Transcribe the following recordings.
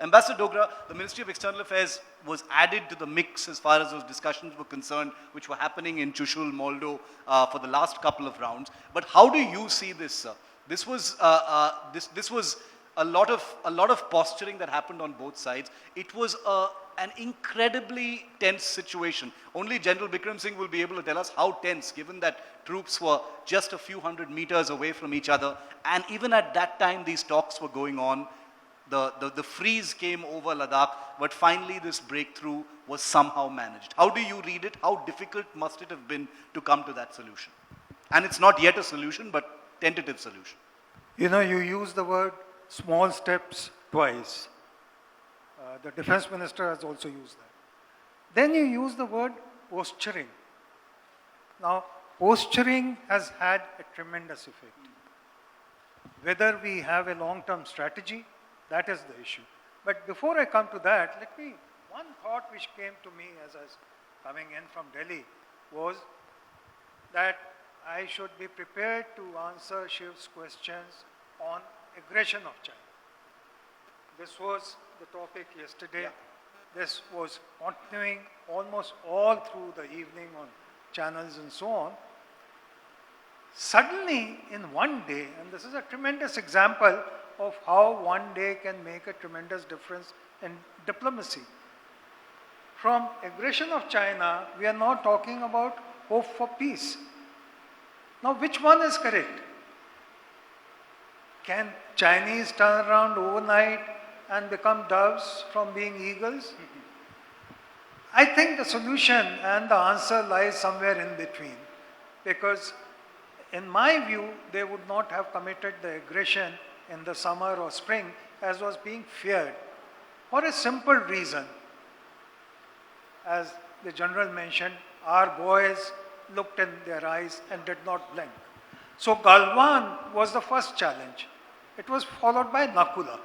Ambassador Dogra, the Ministry of External Affairs was added to the mix as far as those discussions were concerned, which were happening in Chushul, Moldo, for the last couple of rounds. But how do you see this, sir? This was a lot of posturing that happened on both sides. It was an incredibly tense situation. Only General Bikram Singh will be able to tell us how tense, given that troops were just a few hundred meters away from each other. And even at that time, these talks were going on. The freeze came over Ladakh, but finally this breakthrough was somehow managed. How do you read it? How difficult must it have been to come to that solution? And it's not yet a solution, but tentative solution. You know, you use the word small steps twice. The defense minister has also used that. Then you use the word posturing. Now, posturing has had a tremendous effect. Whether we have a long-term strategy, that is the issue. But before I come to that, one thought which came to me as I was coming in from Delhi was that I should be prepared to answer Shiv's questions on aggression of China. This was the topic yesterday. Yeah. This was continuing almost all through the evening on channels and so on. Suddenly, in one day, and this is a tremendous example of how one day can make a tremendous difference in diplomacy. From aggression of China, we are now talking about hope for peace. Now, which one is correct? Can Chinese turn around overnight and become doves from being eagles? I think the solution and the answer lies somewhere in between. Because in my view, they would not have committed the aggression in the summer or spring as was being feared. For a simple reason. As the general mentioned, our boys looked in their eyes and did not blink. So Galwan was the first challenge. It was followed by Nakula.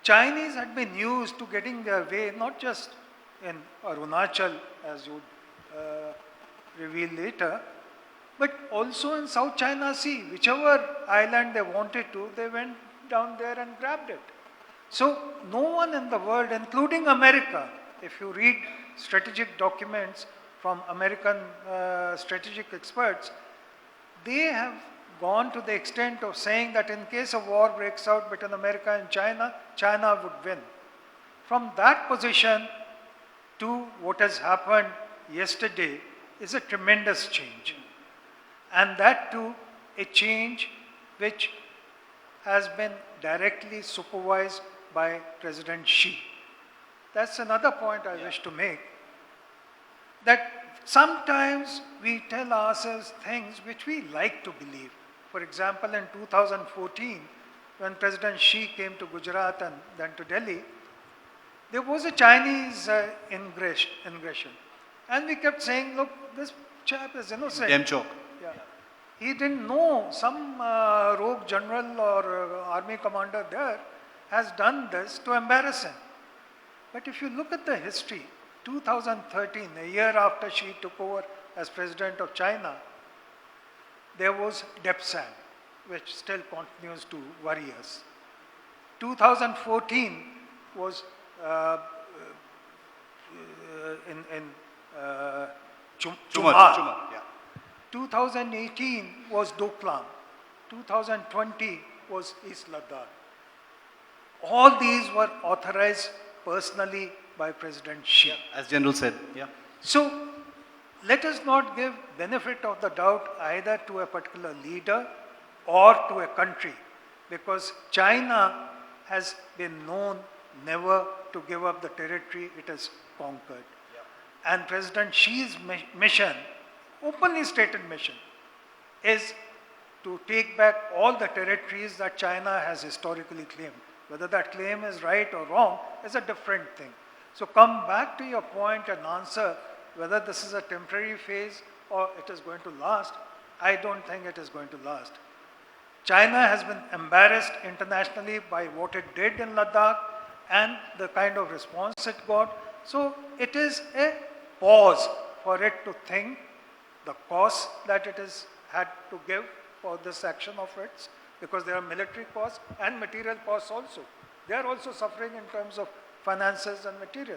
Chinese had been used to getting their way, not just in Arunachal, as you reveal later, but also in South China Sea. Whichever island they wanted to, they went down there and grabbed it. So no one in the world, including America, if you read strategic documents from American strategic experts, they have gone to the extent of saying that in case a war breaks out between America and China, China would win. From that position to what has happened yesterday is a tremendous change. And that too, a change which has been directly supervised by President Xi. That's another point I wish to make, that sometimes we tell ourselves things which we like to believe. For example, in 2014, when President Xi came to Gujarat and then to Delhi, there was a Chinese ingression. And we kept saying, look, this chap is innocent. Demchok. Yeah. He didn't know. Some rogue general or army commander there has done this to embarrass him. But if you look at the history, 2013, a year after Xi took over as president of China, there was Depsan, which still continues to worry us. 2014 was Chumar. Yeah. 2018 was Doklam. 2020 was East Ladakh. All these were authorized personally by President Xi. Yeah, as General said. Yeah. So, let us not give benefit of the doubt either to a particular leader or to a country, because China has been known never to give up the territory it has conquered. Yeah. And President Xi's mission, openly stated mission, is to take back all the territories that China has historically claimed. Whether that claim is right or wrong is a different thing. So come back to your point and answer whether this is a temporary phase or it is going to last. I don't think it is going to last. China has been embarrassed internationally by what it did in Ladakh and the kind of response it got. So it is a pause for it to think the cost that it has had to give for this action of its, because there are military costs and material costs also. They are also suffering in terms of finances and material.